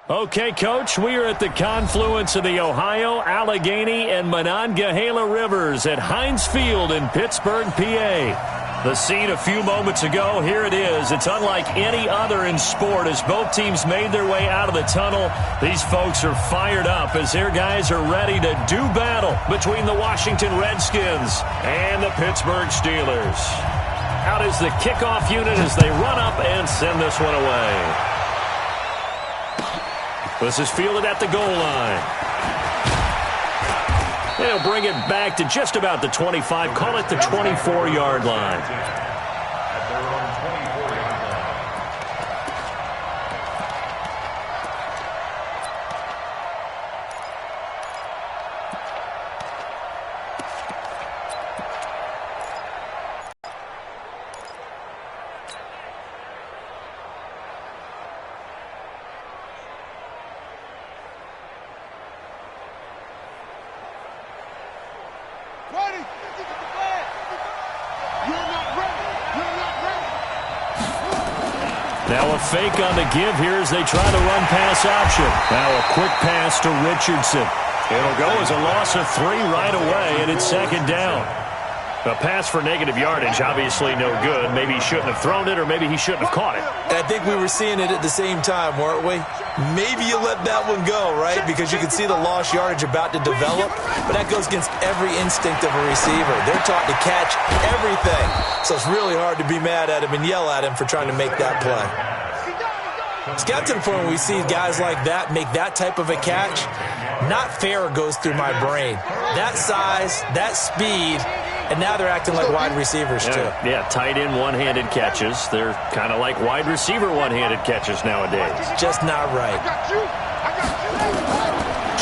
Okay, Coach, we are at the confluence of the Ohio, Allegheny, and Monongahela Rivers at Heinz Field in Pittsburgh, PA. The scene a few moments ago, here it is. It's unlike any other in sport as both teams made their way out of the tunnel. These folks are fired up as their guys are ready to do battle between the Washington Redskins and the Pittsburgh Steelers. Out is the kickoff unit as they run up and send this one away. This is fielded at the goal line. They'll bring it back to just about the 25. Call it the 24-yard line. Now a fake on the give here as they try the run-pass option. Now a quick pass to Richardson. It'll go as a loss of 3 right away, and it's second down. A pass for negative yardage, obviously no good. Maybe he shouldn't have thrown it, or maybe he shouldn't have caught it. And I think we were seeing it at the same time, weren't we? Maybe you let that one go, right? Because you can see the lost yardage about to develop, but that goes against every instinct of a receiver. They're taught to catch everything, so it's really hard to be mad at him and yell at him for trying to make that play. It's got to the point where we see guys like that make that type of a catch. Not fair goes through my brain. That size, that speed, and now they're acting like wide receivers, too. Yeah, tight end one-handed catches. They're kind of like wide receiver one-handed catches nowadays. Just not right.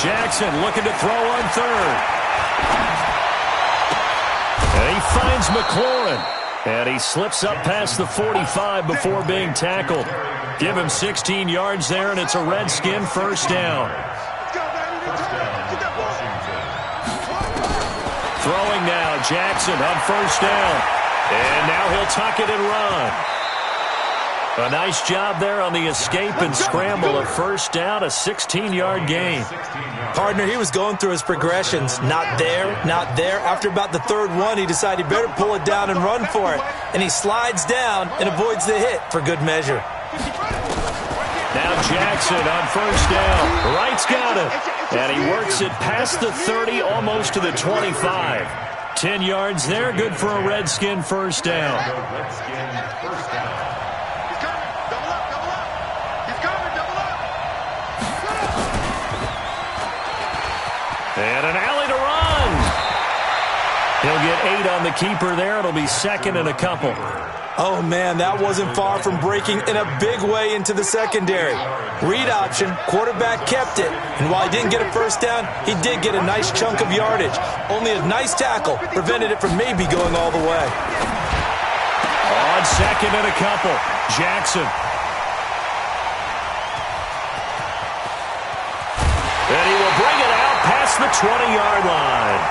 Jackson looking to throw on third. And he finds McLaurin. And he slips up past the 45 before being tackled. Give him 16 yards there, and it's a Redskin first down. Throwing now, Jackson on first down. And now he'll tuck it and run. A nice job there on the escape and scramble. A first down, a 16-yard gain. Partner, he was going through his progressions. Not there, not there. After about the third one, he decided he better pull it down and run for it. And he slides down and avoids the hit for good measure. Now Jackson on first down. Wright's got it. And he works it past the 30, almost to the 25. 10 yards there, good for a Redskin first down. And an alley to run. He'll get 8 on the keeper there. It'll be second and a couple. Oh, man, that wasn't far from breaking in a big way into the secondary. Read option, quarterback kept it. And while he didn't get a first down, he did get a nice chunk of yardage. Only a nice tackle prevented it from maybe going all the way. On second and a couple, Jackson. And he will bring it out past the 20-yard line.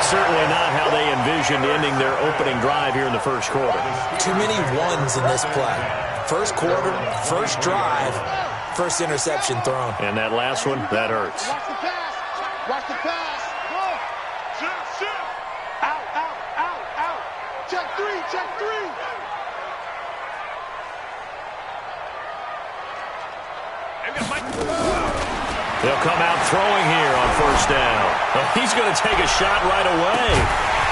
Certainly not how they envisioned ending their opening drive here in the first quarter. Too many ones in this play. First quarter, first drive, first interception thrown. And that last one, that hurts. Watch the pass. Watch the pass. Go. Shift. Out. Check three. They'll come out throwing here on first down. Well, he's going to take a shot right away.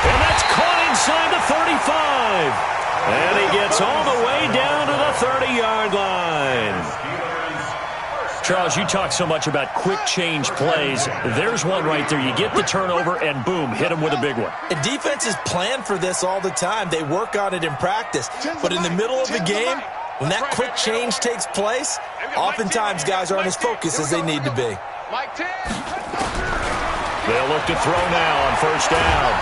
And that's caught inside the 35. And he gets all the way down to the 30-yard line. Charles, you talk so much about quick change plays. There's one right there. You get the turnover, and boom, hit him with a big one. And defenses plan for this all the time. They work on it in practice. But in the middle of the game, when that quick change takes place, oftentimes guys aren't as focused as they need to be. They'll look to throw now on first down.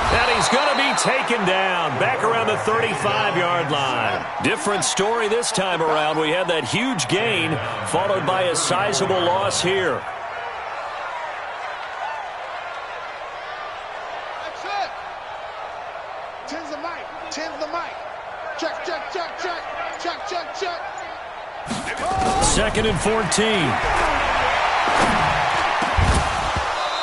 And he's going to be taken down back around the 35-yard line. Different story this time around. We had that huge gain followed by a sizable loss here. That's it. 10's the mic. 10's the mic. Check. 2nd and 14.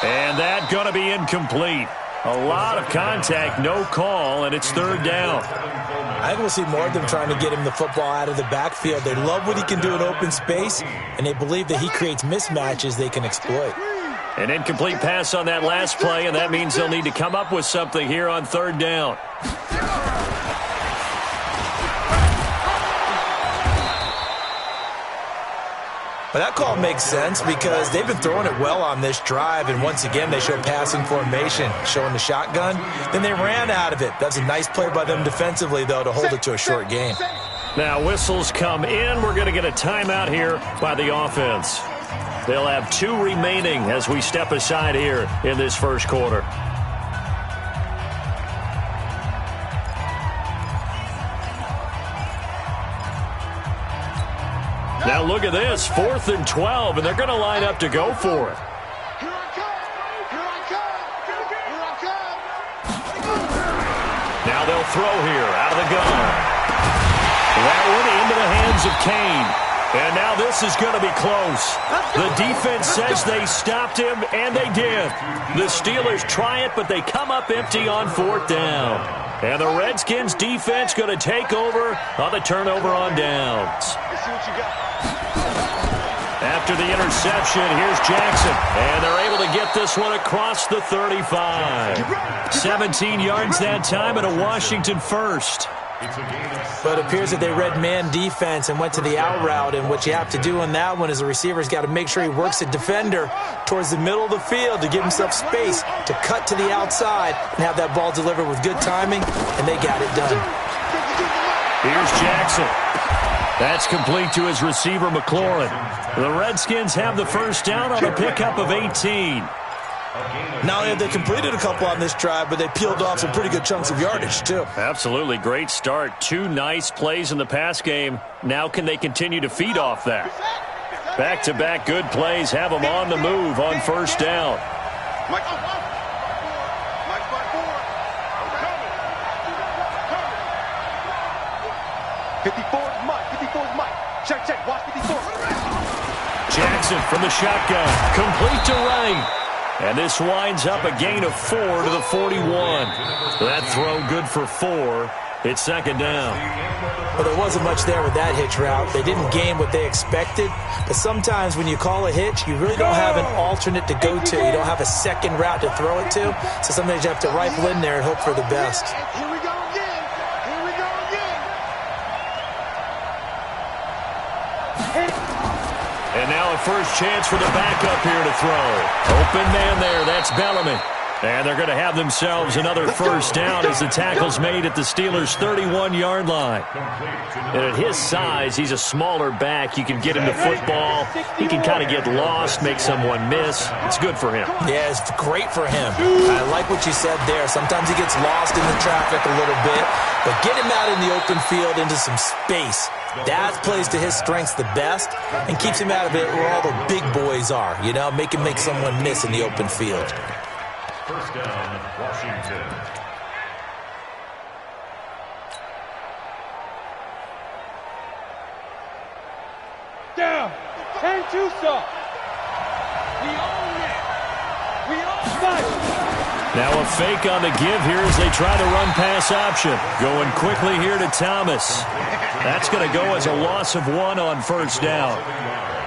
And that going to be incomplete. A lot of contact, no call, and it's 3rd down. I think we'll see more of them trying to get him the football out of the backfield. They love what he can do in open space, and they believe that he creates mismatches they can exploit. An incomplete pass on that last play, and that means they'll need to come up with something here on 3rd down. But that call makes sense because they've been throwing it well on this drive, and once again they show passing formation, showing the shotgun. Then they ran out of it. That's a nice play by them defensively, though, to hold it to a short game. Now whistles come in. We're going to get a timeout here by the offense. They'll have 2 remaining as we step aside here in this first quarter. Now look at this, 4th and 12, and they're going to line up to go for it. Here I come! Here I come! Here I come! Now they'll throw here out of the gun. That one into the hands of Kane. And now this is going to be close. The defense says they stopped him, and they did. The Steelers try it, but they come up empty on 4th down. And the Redskins defense going to take over on the turnover on downs. Let's see what you got. After the interception, here's Jackson. And they're able to get this one across the 35. 17 yards that time and a Washington first. But it appears that they read man defense and went to the out route, and what you have to do on that one is the receiver's got to make sure he works the defender towards the middle of the field to give himself space to cut to the outside and have that ball delivered with good timing, and they got it done. Here's Jackson. That's complete to his receiver, McLaurin. The Redskins have the first down on a pickup of 18. Not only have they completed a couple on this drive, but they peeled off some pretty good chunks of yardage, too. Absolutely. Great start. 2 nice plays in the pass game. Now can they continue to feed off that? Back-to-back good plays have them on the move on first down. Mike 54 is Mike. 54 is Mike. Check. Watch 54. Jackson from the shotgun. Complete to right. And this winds up a gain of 4 to the 41. That throw good for 4. It's 2nd down. Well, there wasn't much there with that hitch route. They didn't gain what they expected. But sometimes when you call a hitch, you really don't have an alternate to go to. You don't have a second route to throw it to. So sometimes you have to rifle in there and hope for the best. Here we go again. Here we go again. And now a first chance for the backup here to throw. Open man there. That's Bellamy. And they're going to have themselves another first down as the tackle's made at the Steelers' 31-yard line. And at his size, he's a smaller back. You can get him the football. He can kind of get lost, make someone miss. It's good for him. Yeah, it's great for him. I like what you said there. Sometimes he gets lost in the traffic a little bit, but get him out in the open field into some space. That plays to his strengths the best and keeps him out of it where all the big boys are. You know, make him make someone miss in the open field. First down, Washington. Down. 10 Tucson. We own it. We own it. Now a fake on the give here as they try to run pass option. Going quickly here to Thomas. That's going to go as a loss of 1 on first down.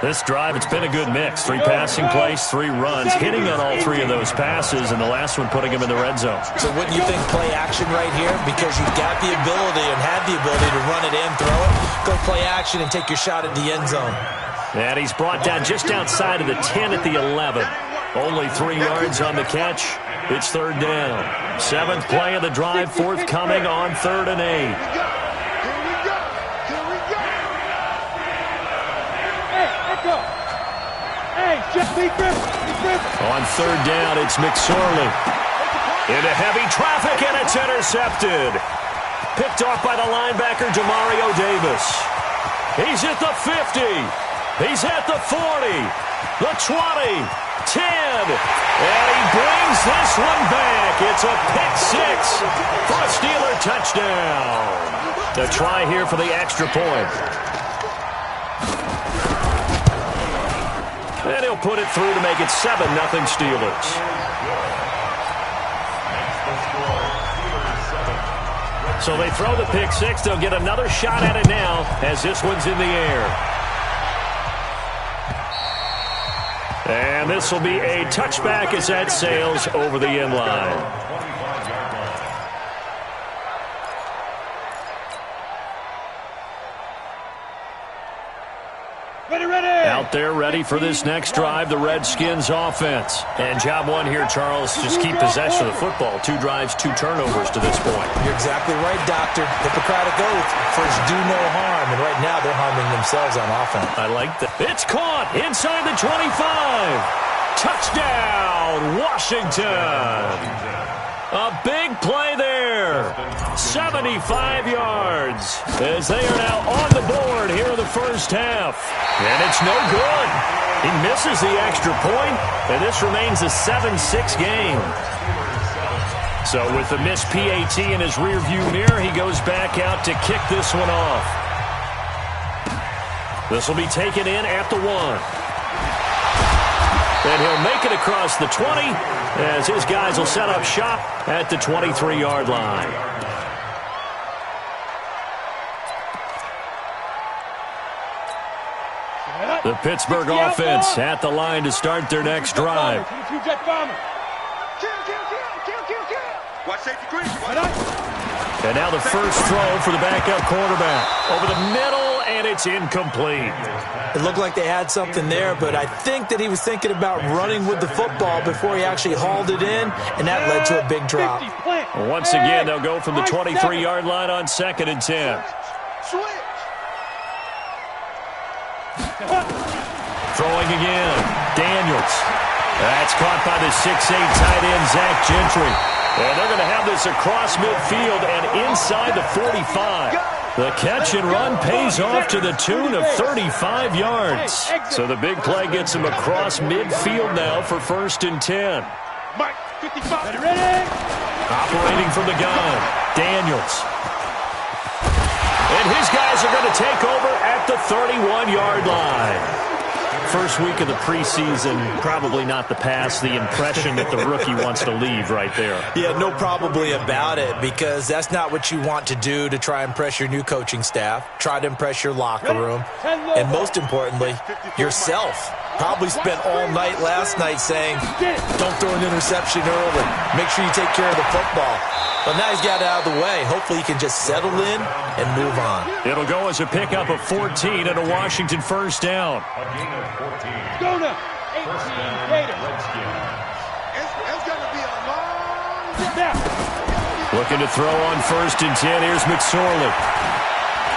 This drive, it's been a good mix. 3 passing plays, 3 runs, hitting on all 3 of those passes, and the last one putting him in the red zone. So wouldn't you think play action right here? Because you've got the ability and had the ability to run it in, throw it, go play action and take your shot at the end zone. And he's brought down just outside of the 10 at the 11. Only 3 yards on the catch. It's 3rd down. 7th play of the drive, forthcoming on 3rd and 8. On 3rd down, it's McSorley. Into heavy traffic, and it's intercepted. Picked off by the linebacker, Demario Davis. He's at the 50. He's at the 40. The 20. 10. And he brings this one back. It's a pick 6 for a Steeler touchdown. The try here for the extra point. they'll put it through to make it 7-0 Steelers. So they throw the pick six. They'll get another shot at it now as this one's in the air. And this will be a touchback as that sails over the end line. Out there ready for this next drive, the Redskins offense. And job one here, Charles, just keep possession of the football. 2 drives, 2 turnovers to this point. You're exactly right, Doctor. Hippocratic oath. First, do no harm. And right now, they're harming themselves on offense. I like that. It's caught inside the 25. Touchdown, Washington. A big play there. 75 yards as they are now on the board here in the first half. And it's no good. He misses the extra point, and this remains a 7-6 game. So with the missed PAT in his rearview mirror, he goes back out to kick this one off. This will be taken in at the 1. And he'll make it across the 20 as his guys will set up shop at the 23-yard line. The Pittsburgh offense at the line to start their next drive. And now the first throw for the backup quarterback. Over the middle, and it's incomplete. It looked like they had something there, but I think that he was thinking about running with the football before he actually hauled it in, and that led to a big drop. Once again, they'll go from the 23-yard line on 2nd and 10. Throwing again, Daniels. That's caught by the 6'8 tight end, Zach Gentry. And they're going to have this across midfield and inside the 45. The catch and run pays off to the tune of 35 yards. So the big play gets him across midfield now for 1st and 10. Operating from the gun, Daniels. And his guys are going to take over at the 31-yard line. First week of the preseason, probably not the pass, the impression that the rookie wants to leave right there. Yeah, no probably about it, because that's not what you want to do to try and impress your new coaching staff, try to impress your locker room, and most importantly, yourself. Probably spent all night last night saying, don't throw an interception early. Make sure you take care of the football. But now he's got it out of the way. Hopefully he can just settle in and move on. It'll go as a pickup of 14 and a Washington first down. Go now. 18 Raiders. It's going to be a long day. Looking to throw on 1st and 10. Here's McSorley.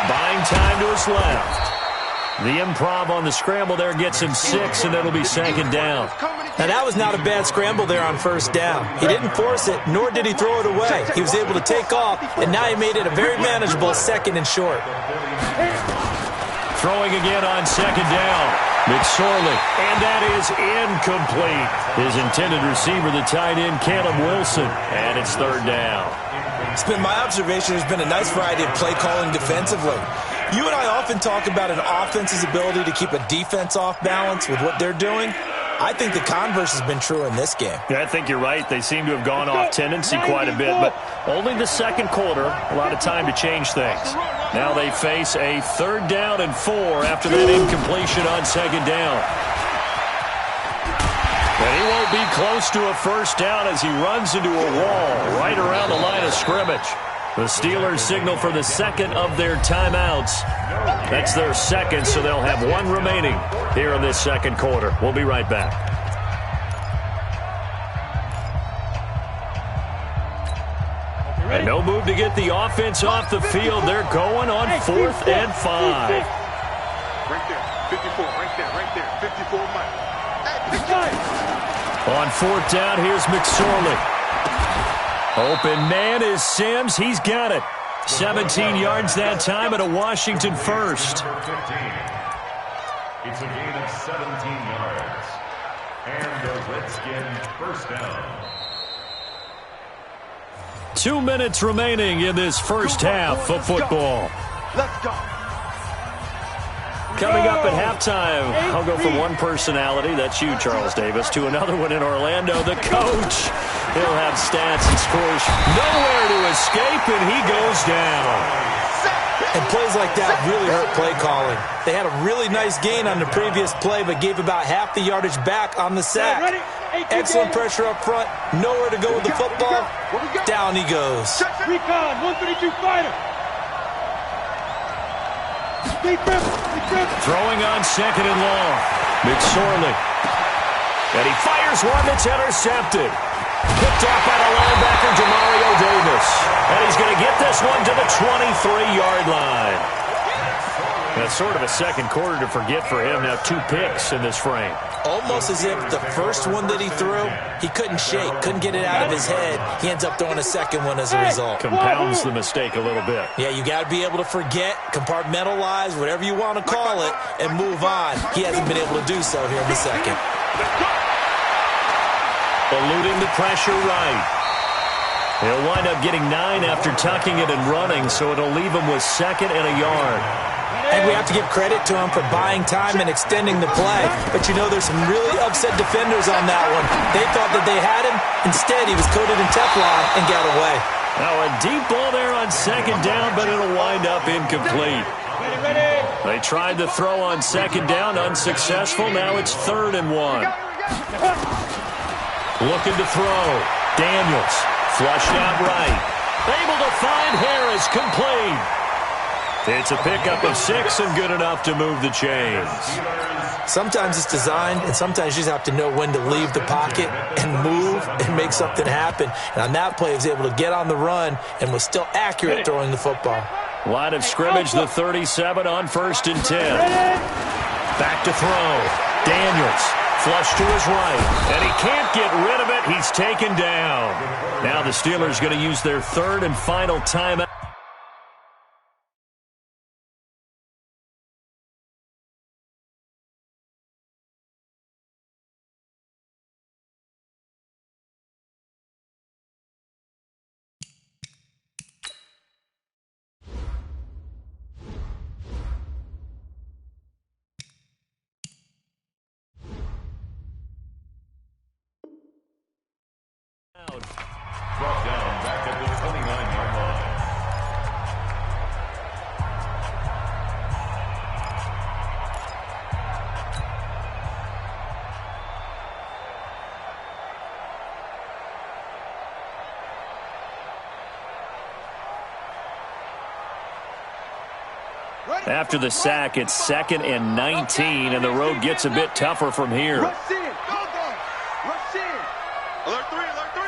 Buying time to his left. The improv on the scramble there gets him 6, and it'll be 2nd down. Now, that was not a bad scramble there on 1st down. He didn't force it, nor did he throw it away. He was able to take off, and now he made it a very manageable 2nd and short. Throwing again on 2nd down. McSorley, and that is incomplete. His intended receiver, the tight end, Caleb Wilson, and it's 3rd down. It's been my observation there's been a nice variety of play calling defensively. You and I often talk about an offense's ability to keep a defense off balance with what they're doing. I think the converse has been true in this game. Yeah, I think you're right. They seem to have gone off tendency quite a bit, but only the 2nd quarter, a lot of time to change things. Now they face a 3rd down and 4 after that incompletion on 2nd down. And he won't be close to a first down as he runs into a wall right around the line of scrimmage. The Steelers signal for the 2nd of their timeouts. That's their 2nd, so they'll have 1 remaining here in this 2nd quarter. We'll be right back. And no move to get the offense off the field. They're going on 4th and 5. Right there, 54, right there, 54 Mike. On 4th down, here's McSorley. Open man is Sims. He's got it. 17 yards that time and a Washington first. It's a gain of 17 yards. And the Redskins first down. 2 minutes remaining in this first half of football. Let's go. Coming up at halftime, I'll go from one personality, that's you, Charles Davis, to another one in Orlando, the coach. He'll have stats and scores nowhere to escape, and he goes down. And plays like that really hurt play calling. They had a really nice gain on the previous play, but gave about half the yardage back on the sack. Excellent pressure up front, nowhere to go with the football. Down he goes. Recon, 132 fighter. Throwing on second and long. McSorley. And he fires one that's intercepted. Picked off by the linebacker, Demario Davis. And he's going to get this one to the 23-yard line. That's sort of a second quarter to forget for him. Now 2 picks in this frame. Almost as if the first one that he threw, he couldn't shake, couldn't get it out of his head. He ends up throwing a second one as a result. Compounds the mistake a little bit. Yeah, you got to be able to forget, compartmentalize, whatever you want to call it, and move on. He hasn't been able to do so here in the second. Eluding the pressure right. He'll wind up getting 9 after tucking it and running, so it'll leave him with second and a yard. And we have to give credit to him for buying time and extending the play. But you know, there's some really upset defenders on that one. They thought that they had him. Instead, he was coated in Teflon and got away. Now a deep ball there on second down, but it'll wind up incomplete. They tried to throw on second down, unsuccessful. Now it's 3rd and 1. Looking to throw. Daniels, flushed out right. Able to find Harris, complete. It's a pickup of 6 and good enough to move the chains. Sometimes it's designed, and sometimes you just have to know when to leave the pocket and move and make something happen. And on that play, he was able to get on the run and was still accurate throwing the football. Line of scrimmage, the 37 on 1st and 10. Back to throw. Daniels, flush to his right, and he can't get rid of it. He's taken down. Now the Steelers going to use their 3rd and final timeout. Brought down back at the 29-yard line. After the sack, it's 2nd and 19, and the road gets a bit tougher from here. Rush in. Go, go. Rush in. Alert 3, alert 3.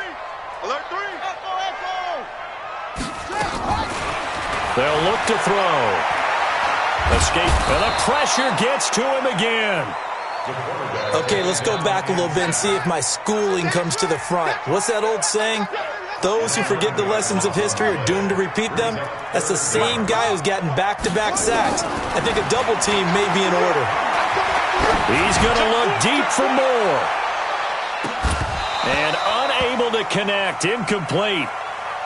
Alert 3. Echo, echo. They'll look to throw. Escape, and the pressure gets to him again. Okay, let's go back a little bit and see if my schooling comes to the front. What's that old saying? Those who forget the lessons of history are doomed to repeat them. That's the same guy who's gotten back-to-back sacks. I think a double team may be in order. He's going to look deep for more. And unable to connect. Incomplete.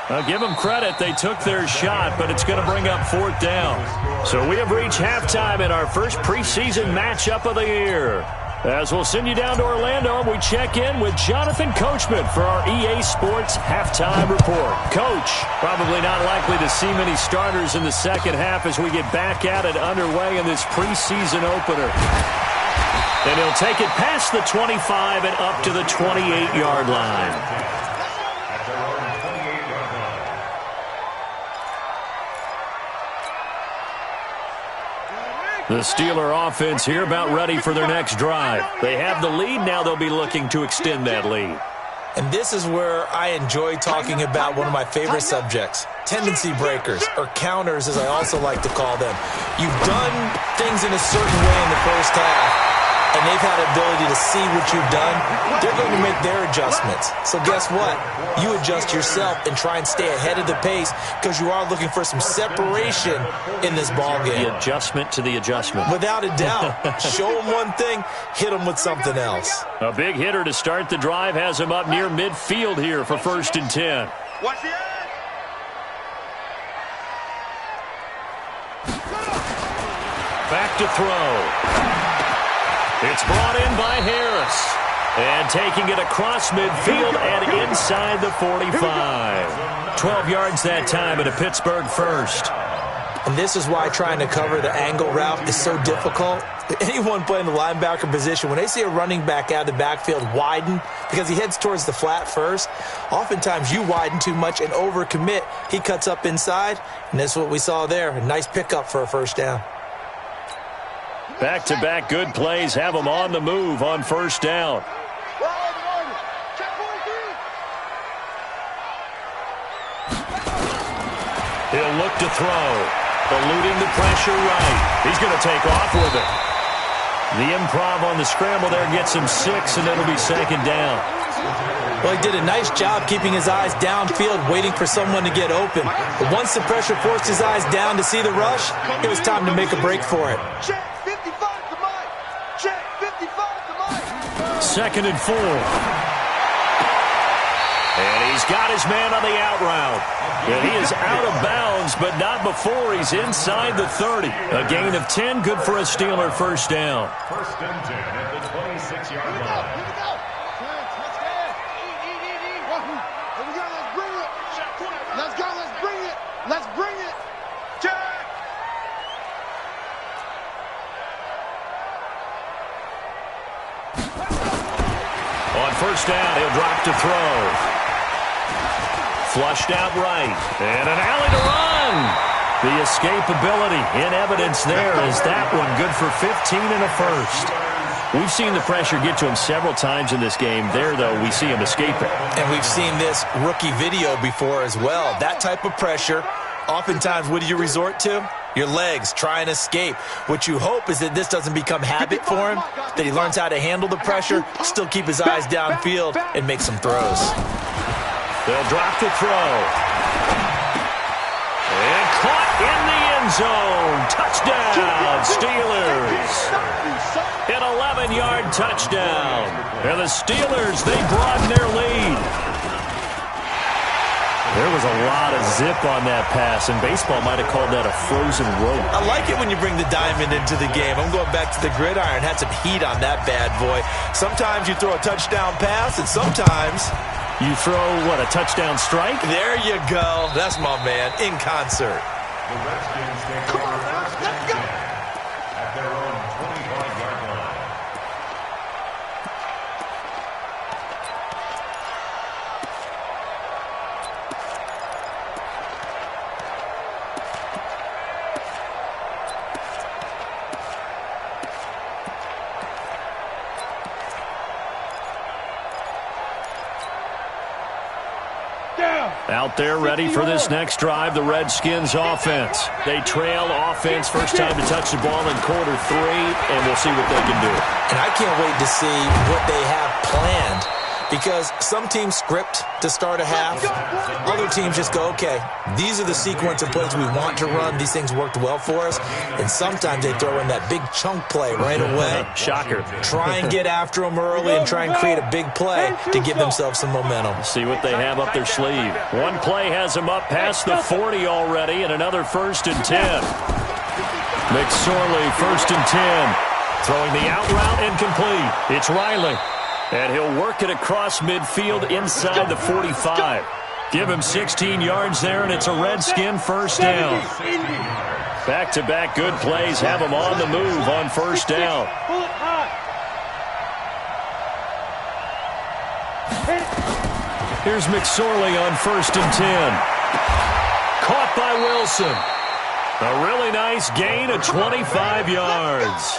I'll give them credit. They took their shot, but it's going to bring up 4th down. So we have reached halftime in our first preseason matchup of the year. As we'll send you down to Orlando, and we check in with Jonathan Coachman for our EA Sports Halftime Report. Coach, probably not likely to see many starters in the second half as we get back at it underway in this preseason opener. And he'll take it past the 25 and up to the 28-yard line. The Steeler offense here about ready for their next drive. They have the lead. Now they'll be looking to extend that lead. And this is where I enjoy talking about one of my favorite subjects, tendency breakers, or counters as I also like to call them. You've done things in a certain way in the first half, and they've had the ability to see what you've done. They're going to make their adjustments. So guess what? You adjust yourself and try and stay ahead of the pace because you are looking for some separation in this ball game. The adjustment to the adjustment. Without a doubt. Show them one thing, hit them with something else. A big hitter to start the drive has him up near midfield here for 1st and 10. Watch the edge. Back to throw. It's brought in by Harris. And taking it across midfield and inside the 45. 12 yards that time and a Pittsburgh first. And this is why trying to cover the angle route is so difficult. Anyone playing the linebacker position, when they see a running back out of the backfield widen, because he heads towards the flat first, oftentimes you widen too much and overcommit. He cuts up inside, and that's what we saw there. A nice pickup for a first down. Back-to-back good plays have them on the move on first down. He'll look to throw. Eluding the pressure right. He's going to take off with it. The improv on the scramble there gets him 6, and it'll be second down. Well, he did a nice job keeping his eyes downfield, waiting for someone to get open. But once the pressure forced his eyes down to see the rush, it was time to make a break for it. Check 55 to Mike. Check 55 to Mike. Second and 4. And he's got his man on the out route. And he is out of bounds, but not before he's inside the 30. A gain of 10, good for a Steeler first down. First and 10 at the 26-yard line. Here we go. Let's bring it. Let's go. Let's bring it. Let's bring it. Check. On first down, he'll drop to throw. Flushed out right. And an alley to run. The escapability in evidence there is that one good for 15 and a first. We've seen the pressure get to him several times in this game. There, though, we see him escaping. And we've seen this rookie video before as well. That type of pressure, oftentimes, what do you resort to? Your legs, try and escape. What you hope is that this doesn't become habit for him, that he learns how to handle the pressure, still keep his eyes downfield, and make some throws. They'll drop the throw. And caught in the end zone. Touchdown, Steelers. An 11-yard touchdown. And the Steelers, they broaden their lead. There was a lot of zip on that pass, and baseball might have called that a frozen rope. I like it when you bring the diamond into the game. I'm going back to the gridiron. Had some heat on that bad boy. Sometimes you throw a touchdown pass, and sometimes you throw, what, a touchdown strike? There you go. That's my man, in concert. The Redskins take over first and 10 at their own 25-yard line. Out there ready for this next drive, the Redskins offense. They trail offense, first time to touch the ball in quarter 3, and we'll see what they can do. And I can't wait to see what they have planned, because some teams script to start a half. Other teams just go, okay, these are the sequence of plays we want to run. These things worked well for us. And sometimes they throw in that big chunk play right away. Shocker. Try and get after them early and try and create a big play to give themselves some momentum. See what they have up their sleeve. One play has them up past the 40 already, and another first and 10. McSorley, first and 10. Throwing the out route incomplete. It's Riley. And he'll work it across midfield inside the 45. Give him 16 yards there, and it's a Redskin first down. Back-to-back good plays have him on the move on first down. Here's McSorley on first and 10. Caught by Wilson. A really nice gain of 25 yards.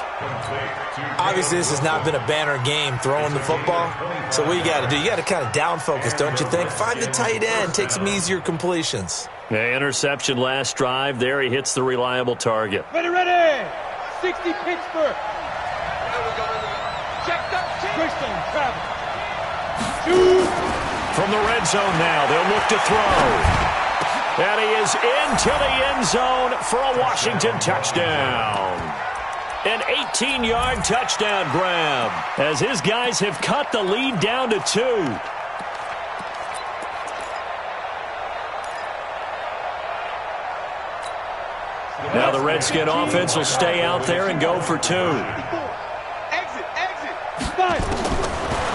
Obviously, this has not been a banner game throwing the football. So what you got to do, you got to kind of down focus, don't you think? Find the tight end, take some easier completions. Yeah, interception last drive. There he hits the reliable target. Ready, ready. 60 Pittsburgh. Christian, travel. Shoot. From the red zone now, they'll look to throw. And he is into the end zone for a Washington touchdown. An 18-yard touchdown grab as his guys have cut the lead down to 2. Now the Redskin offense will stay out there and go for 2. Exit, exit.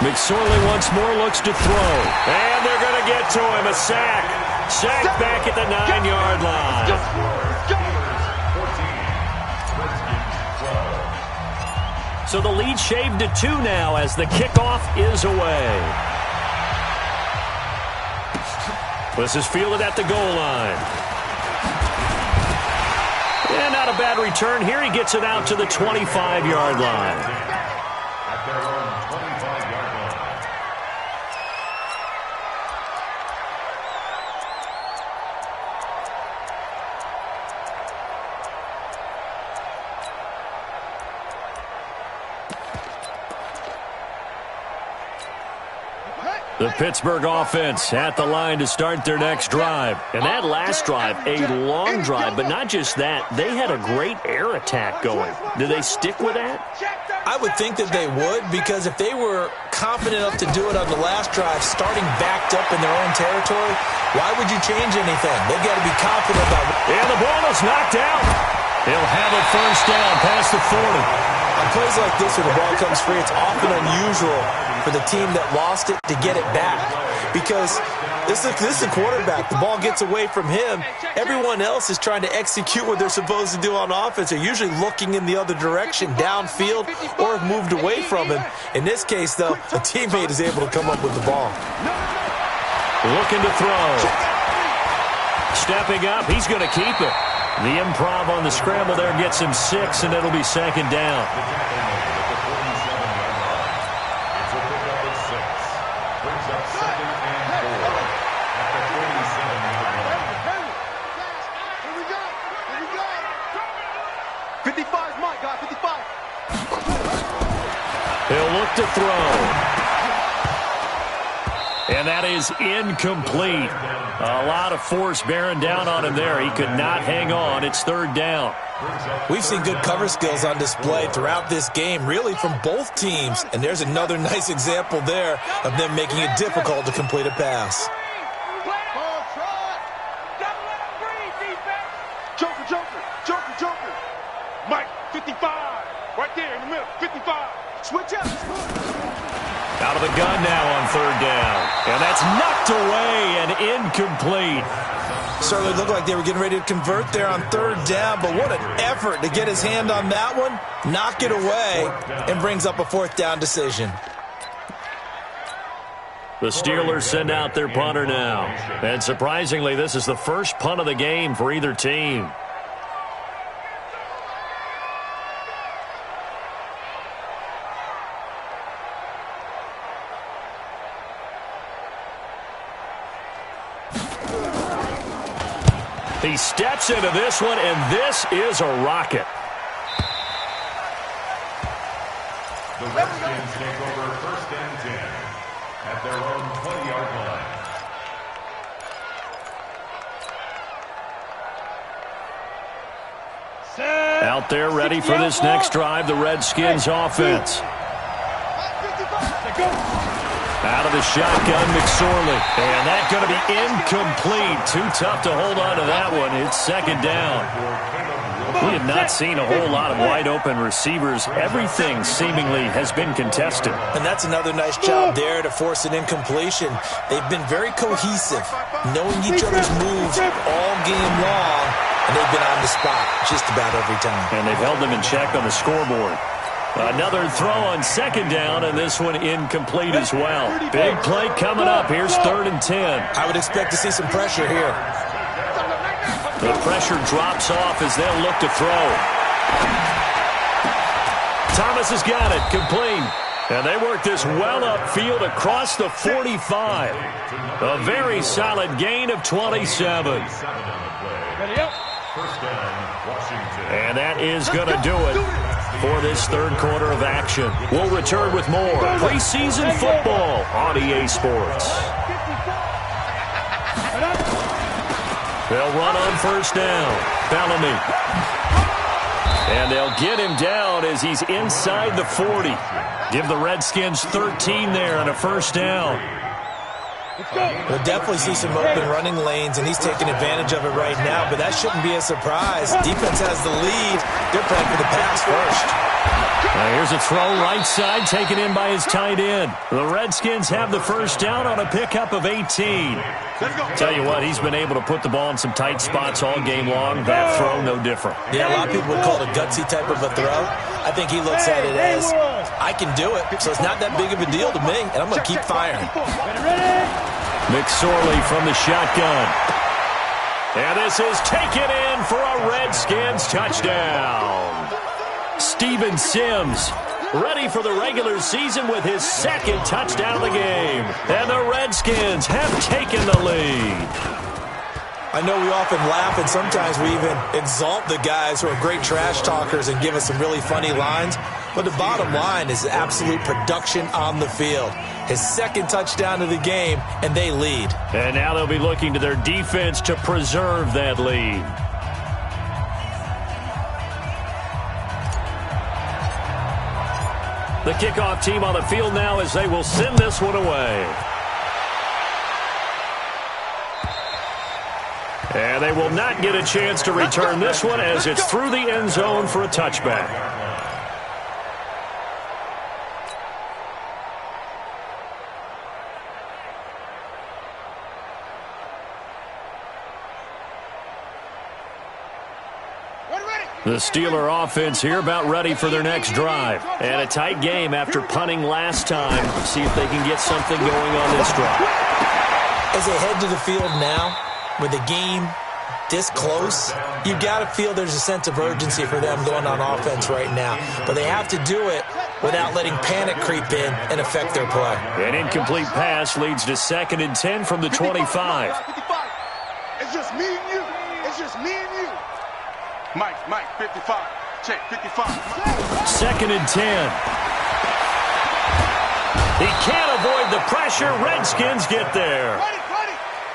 McSorley once more looks to throw. And they're going to get to him. A sack. Sack back at the 9-yard line. So the lead shaved to 2 now as the kickoff is away. This is fielded at the goal line. And not a bad return here. He gets it out to the 25-yard line. At their own 25-yard line. The Pittsburgh offense at the line to start their next drive. And that last drive, a long drive, but not just that. They had a great air attack going. Do they stick with that? I would think that they would, because if they were confident enough to do it on the last drive, starting backed up in their own territory, why would you change anything? They've got to be confident about it. And the ball is knocked out. He'll have a first down past the 40. On plays like this where the ball comes free, it's often unusual for the team that lost it to get it back, because this is a quarterback. The ball gets away from him. Everyone else is trying to execute what they're supposed to do on offense. They're usually looking in the other direction, downfield, or have moved away from him. In this case, though, a teammate is able to come up with the ball. Looking to throw. Stepping up, he's going to keep it. The improv on the scramble there gets him 6, and it'll be second down. He'll look to throw. And that is incomplete. A lot of force bearing down on him there. He could not hang on. It's third down. We've seen good cover skills on display throughout this game, really from both teams. And there's another nice example there of them making it difficult to complete a pass. Joker, Joker, Joker, Joker. Mike, 55. Right there in the middle, 55. Switch up. Out of the gun now on third down. And that's knocked away and incomplete. Certainly looked like they were getting ready to convert there on third down, but what an effort to get his hand on that one, knock it away, and brings up a fourth down decision. The Steelers send out their punter now. And surprisingly, this is the first punt of the game for either team. He steps into this one, and this is a rocket. The Redskins take over first and 10 at their own 20-yard line. Out there ready for this next drive, the Redskins offense. Out of the shotgun, McSorley. And that's going to be incomplete. Too tough to hold on to that one. It's second down. We have not seen a whole lot of wide-open receivers. Everything seemingly has been contested. And that's another nice job there to force an incompletion. They've been very cohesive, knowing each other's moves all game long, and they've been on the spot just about every time. And they've held them in check on the scoreboard. Another throw on second down, and this one incomplete as well. Big play coming up. Here's third and 10. I would expect to see some pressure here. The pressure drops off as they'll look to throw. Thomas has got it. Complete. And they work this well upfield across the 45. A very solid gain of 27. And that is going to do it for this third quarter of action. We'll return with more preseason football on EA Sports. They'll run on first down. Bellamy. And they'll get him down as he's inside the 40. Give the Redskins 13 there on a first down. We'll definitely see some open running lanes, and he's taking advantage of it right now, but that shouldn't be a surprise. Defense has the lead. They're playing for the pass first. Here's a throw right side taken in by his tight end. The Redskins have the first down on a pickup of 18. Tell you what, he's been able to put the ball in some tight spots all game long. That throw, no different. Yeah, a lot of people would call it a gutsy type of a throw. I think he looks at it as, I can do it, so it's not that big of a deal to me, and I'm going to keep firing. McSorley from the shotgun. And this is taken in for a Redskins touchdown. Steven Sims ready for the regular season with his second touchdown of the game. And the Redskins have taken the lead. I know we often laugh, and sometimes we even exalt the guys who are great trash talkers and give us some really funny lines. But the bottom line is absolute production on the field. His second touchdown of the game, and they lead. And now they'll be looking to their defense to preserve that lead. The kickoff team on the field now as they will send this one away. And they will not get a chance to return this one as it's through the end zone for a touchback. The Steeler offense here about ready for their next drive. And a tight game after punting last time. See if they can get something going on this drive. As they head to the field now, with the game this close, you've got to feel there's a sense of urgency for them going on offense right now. But they have to do it without letting panic creep in and affect their play. An incomplete pass leads to 2nd and 10 from the 25. It's just me and you. It's just me and you. Mike, 55. Check, 55. 2nd and 10. He can't avoid the pressure. Redskins get there.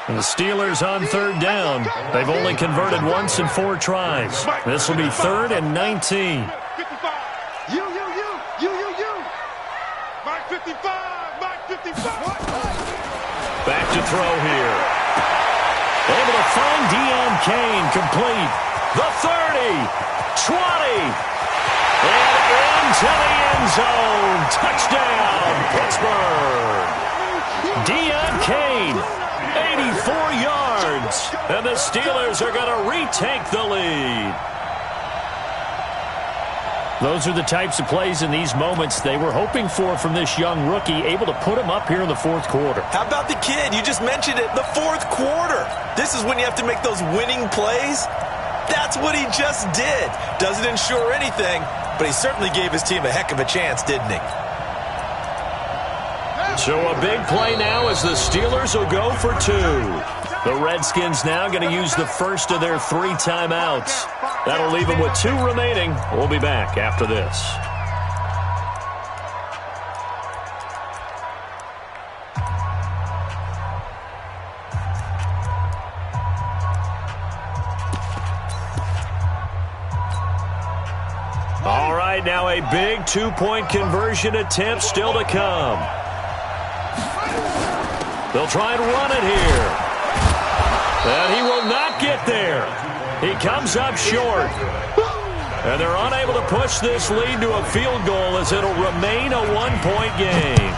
And the Steelers on 3rd down. They've only converted once in 4 tries. This will be 3rd and 19. 55. You. Mike 55. Back to throw here. Able to find Deon Cain, complete. The 30, 20, and into the end zone. Touchdown, Pittsburgh. Deon Cain, 84 yards. And the Steelers are going to retake the lead. Those are the types of plays in these moments they were hoping for from this young rookie, able to put him up here in the 4th quarter. How about the kid? You just mentioned it, the 4th quarter. This is when you have to make those winning plays. That's what he just did. Doesn't ensure anything, but he certainly gave his team a heck of a chance, didn't he? So a big play now as the Steelers will go for 2. The Redskins now going to use the first of their 3 timeouts. That'll leave them with 2 remaining. We'll be back after this. All right, now a big 2-point conversion attempt still to come. They'll try and run it here. And he will not get there. He comes up short. And they're unable to push this lead to a field goal as it'll remain a 1-point game.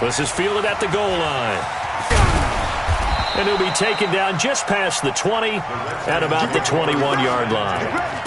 This is fielded at the goal line. And he'll be taken down just past the 20 at about the 21-yard line.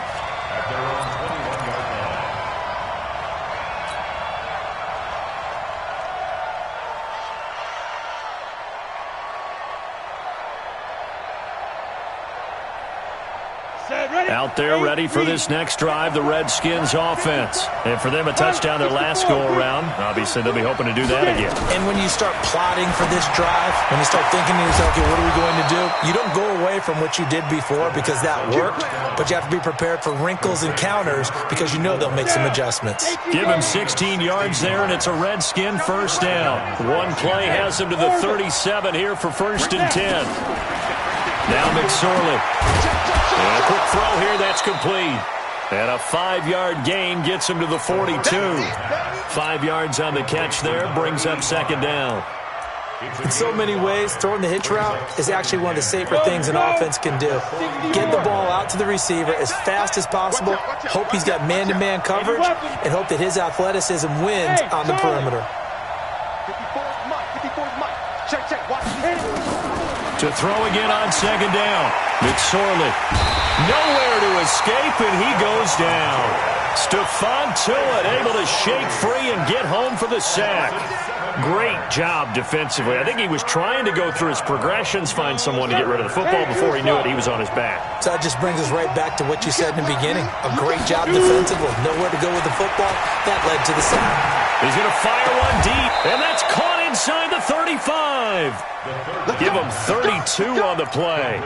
Out there ready for this next drive, the Redskins offense. And for them, a touchdown their last go-around. Obviously, they'll be hoping to do that again. And when you start plotting for this drive, when you start thinking to yourself, okay, what are we going to do? You don't go away from what you did before because that worked, but you have to be prepared for wrinkles and counters because you know they'll make some adjustments. Give him 16 yards there, and it's a Redskin first down. One play has him to the 37 here for 1st and 10. Now McSorley. And a quick throw here, that's complete. And a 5-yard gain gets him to the 42. 5 yards on the catch there, brings up second down. In so many ways, throwing the hitch route is actually one of the safer things an offense can do. Get the ball out to the receiver as fast as possible, hope he's got man-to-man coverage, and hope that his athleticism wins on the perimeter. To throw again on second down. McSorley. Nowhere to escape, and he goes down. Stephon Tuitt able to shake free and get home for the sack. Great job defensively. I think he was trying to go through his progressions, find someone to get rid of the football. Before he knew it, he was on his back. So that just brings us right back to what you said in the beginning. A great job defensively. Nowhere to go with the football. That led to the sack. He's going to fire one deep, and that's caught inside the 35. Give him 32 on the play.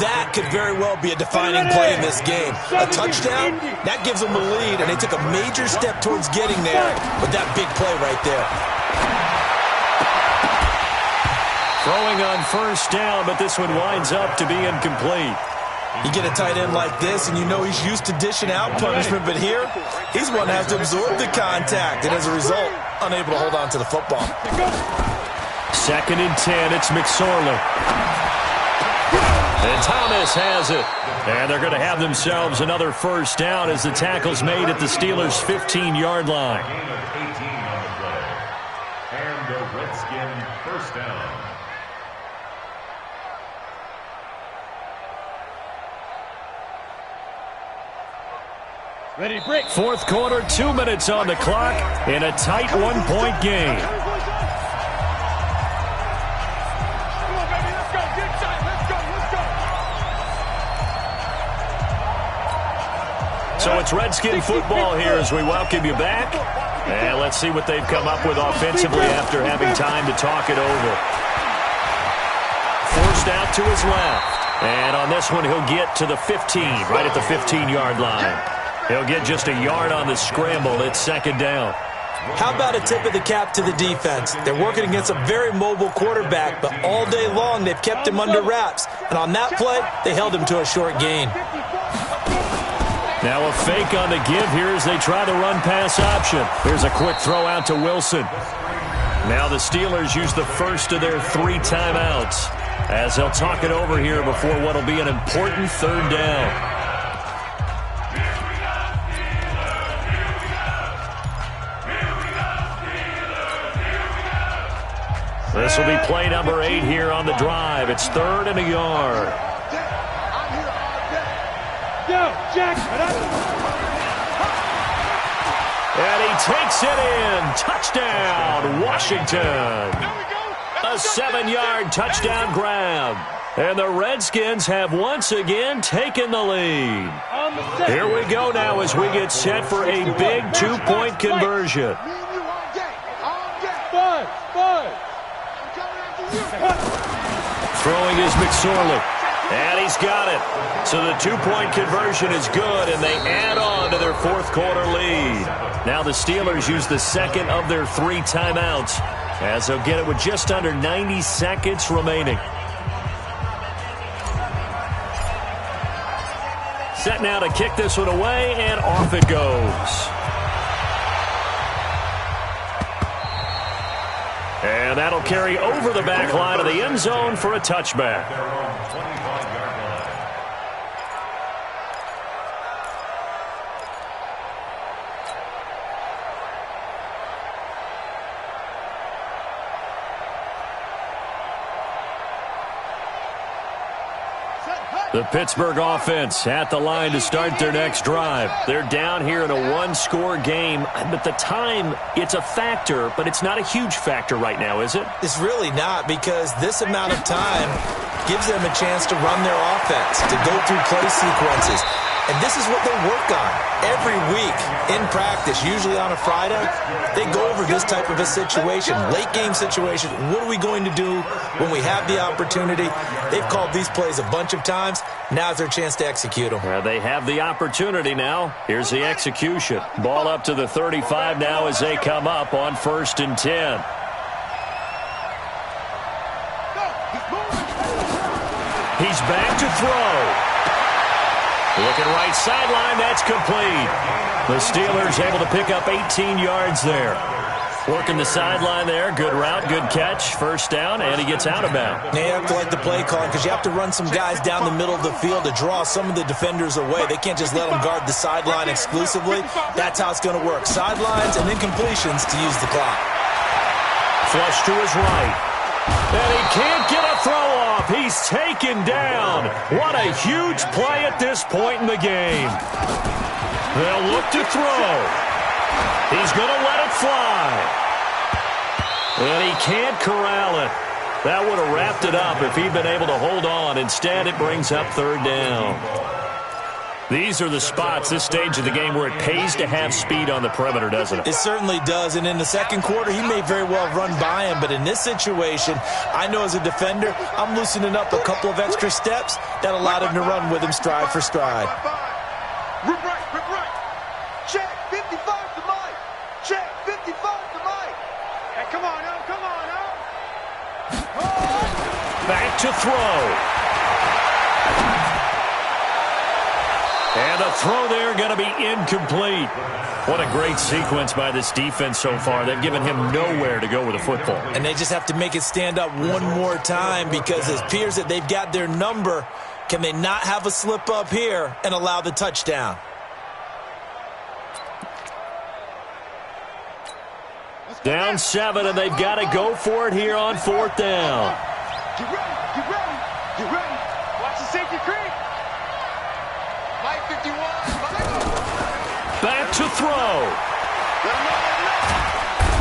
That could very well be a defining play in this game. A touchdown, that gives them the lead, and they took a major step towards getting there with that big play right there. Throwing on first down, but this one winds up to be incomplete. You get a tight end like this, and you know he's used to dishing out punishment, but here, he's one that has to absorb the contact, and as a result, unable to hold on to the football. 2nd and 10, it's McSorley. And Thomas has it. And they're going to have themselves another first down as the tackle's made at the Steelers' 15-yard line. Gain of 18 on the play. And a Redskin first down. Ready, break. Fourth quarter, 2 minutes on the clock in a tight 1-point game. So it's Redskin football here as we welcome you back. And let's see what they've come up with offensively after having time to talk it over. Forced out to his left. And on this one, he'll get to the 15, right at the 15-yard line. He'll get just a yard on the scramble. It's second down. How about a tip of the cap to the defense? They're working against a very mobile quarterback, but all day long they've kept him under wraps. And on that play, they held him to a short gain. Now a fake on the give here as they try the run-pass option. Here's a quick throw out to Wilson. Now the Steelers use the first of their 3 timeouts as they'll talk it over here before what will be an important third down. This will be play number 8 here on the drive. It's 3rd and a yard. And he takes it in. Touchdown, Washington. A 7-yard touchdown grab. And the Redskins have once again taken the lead. Here we go now as we get set for a big 2-point conversion. Throwing is McSorley. And he's got it. So the 2-point conversion is good, and they add on to their fourth quarter lead. Now the Steelers use the second of their 3 timeouts as they'll get it with just under 90 seconds remaining. Set now to kick this one away, and off it goes. And that'll carry over the back line of the end zone for a touchback. The Pittsburgh offense at the line to start their next drive. They're down here in a 1-score game, but the time, it's a factor, but it's not a huge factor right now, is it? It's really not, because this amount of time gives them a chance to run their offense, to go through play sequences. And this is what they work on every week in practice, usually on a Friday. They go over this type of a situation, late game situation. What are we going to do when we have the opportunity? They've called these plays a bunch of times. Now's their chance to execute them. They have the opportunity now. Here's the execution. Ball up to the 35 now as they come up on 1st and 10. He's back to throw. Looking right sideline, that's complete. The Steelers able to pick up 18 yards there. Working the sideline there. Good route, good catch. First down, and he gets out of bounds. They have to like the play calling because you have to run some guys down the middle of the field to draw some of the defenders away. They can't just let them guard the sideline exclusively. That's how it's going to work. Sidelines and then completions to use the clock. Flush to his right. And he can't get a throw off. He's taken down. What a huge play at this point in the game. They'll look to throw. He's going to let it fly. And he can't corral it. That would have wrapped it up if he'd been able to hold on. Instead, it brings up third down. These are the spots, this stage of the game, where it pays to have speed on the perimeter, doesn't it? It certainly does. And in the second quarter, he may very well run by him. But in this situation, I know as a defender, I'm loosening up a couple of extra steps that allowed him to run with him stride for stride. Rip right. Check, 55 to Mike. Check, 55 to Mike. Hey, come on now. Back to throw. And the throw there going to be incomplete. What a great sequence by this defense so far. They've given him nowhere to go with the football. And they just have to make it stand up one more time because it appears that they've got their number. Can they not have a slip up here and allow the touchdown? Down 7, and they've got to go for it here on fourth down. Get ready. Watch the safety creep. Mike 51. Back to throw.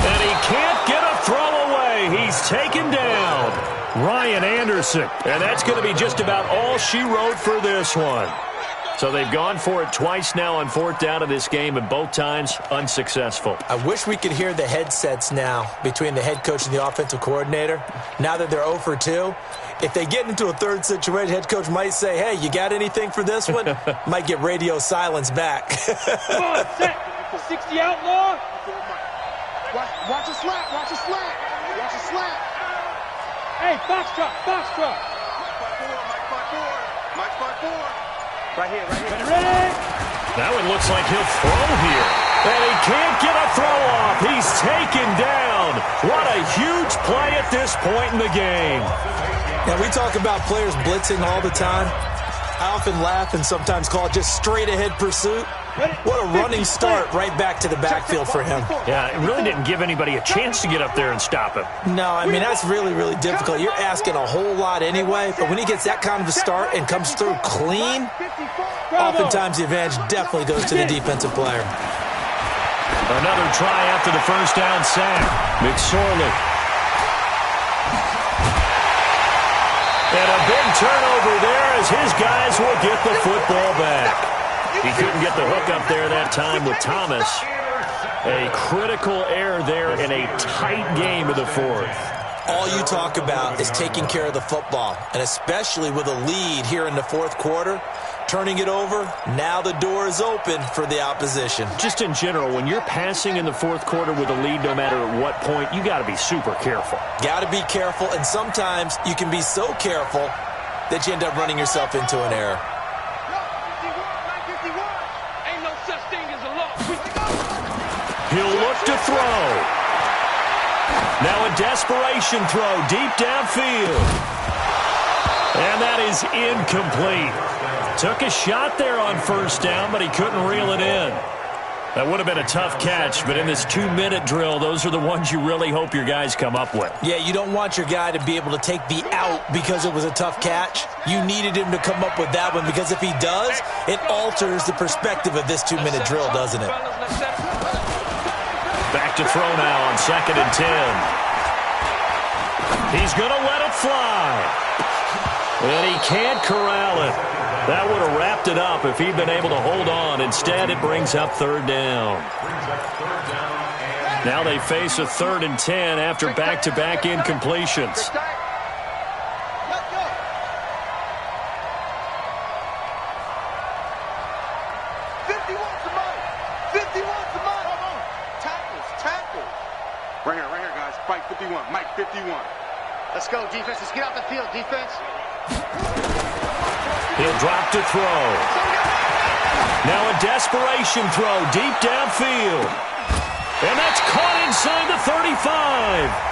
And he can't get a throw away. He's taken down. Ryan Anderson. And that's going to be just about all she wrote for this one. So they've gone for it twice now on fourth down of this game, and both times unsuccessful. I wish we could hear the headsets now between the head coach and the offensive coordinator. Now that they're 0 for 2, if they get into a third situation, head coach might say, hey, you got anything for this one? Might get radio silence back. Come on, set. 60 outlaw. Watch a slap. Hey, box drop. Mike 5-4. Right here. Ready? That one looks like he'll throw here. And he can't get a throw off. He's taken down. What a huge play at this point in the game. Now, we talk about players blitzing all the time. I often laugh and sometimes call it just straight-ahead pursuit. What a running start right back to the backfield for him. Yeah, it really didn't give anybody a chance to get up there and stop him. No, I mean, that's really, really difficult. You're asking a whole lot anyway, but when he gets that kind of a start and comes through clean, oftentimes the advantage definitely goes to the defensive player. Another try after the first down sack. McSorley. And a big turnover there as his guys will get the football back. He couldn't get the hook up there that time with Thomas. A critical error there in a tight game of the fourth. All you talk about is taking care of the football, and especially with a lead here in the fourth quarter, turning it over, now the door is open for the opposition. Just in general, when you're passing in the fourth quarter with a lead, no matter at what point, you got to be super careful. Got to be careful, and sometimes you can be so careful that you end up running yourself into an error. Ain't no such thing as a loss. He'll look to throw. Now a desperation throw deep downfield. And that is incomplete. Took a shot there on first down, but he couldn't reel it in. That would have been a tough catch, but in this 2-minute drill, those are the ones you really hope your guys come up with. Yeah, you don't want your guy to be able to take the out because it was a tough catch. You needed him to come up with that one because if he does, it alters the perspective of this 2-minute drill, doesn't it? Back to throw now on 2nd and 10. He's going to let it fly. And he can't corral it. That would have wrapped it up if he'd been able to hold on. Instead, it brings up third down. Now they face a 3rd and 10 after back-to-back incompletions. Right here, guys. Fight 51. Mike 51. Let's go, defense. Let's get out the field, defense. He'll drop to throw. Now a desperation throw deep downfield. And that's caught inside the 35.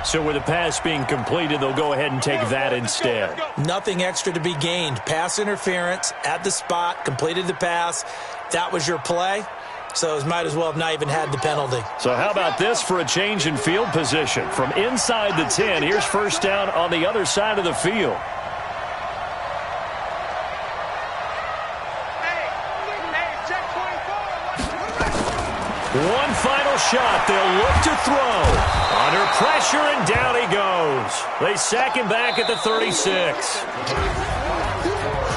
So with the pass being completed, they'll go ahead and take that instead. Nothing extra to be gained. Pass interference at the spot, completed the pass. That was your play, so it might as well have not even had the penalty. So how about this for a change in field position? From inside the 10, here's first down on the other side of the field. One final shot. They'll look to throw. Under pressure, and down he goes. They sack him back at the 36.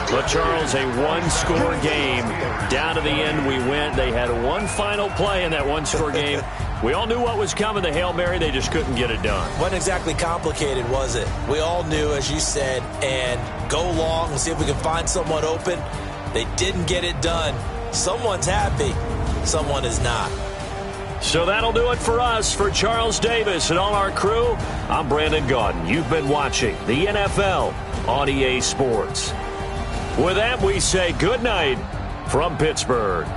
But, Charles, a one-score game. Down to the end we went. They had one final play in that one-score game. We all knew what was coming, the Hail Mary. They just couldn't get it done. Wasn't exactly complicated, was it? We all knew, as you said, and go long and see if we can find someone open. They didn't get it done. Someone's happy. Someone is not. So that'll do it for us. For Charles Davis and all our crew, I'm Brandon Gaudin. You've been watching the NFL on EA Sports. With that, we say good night from Pittsburgh.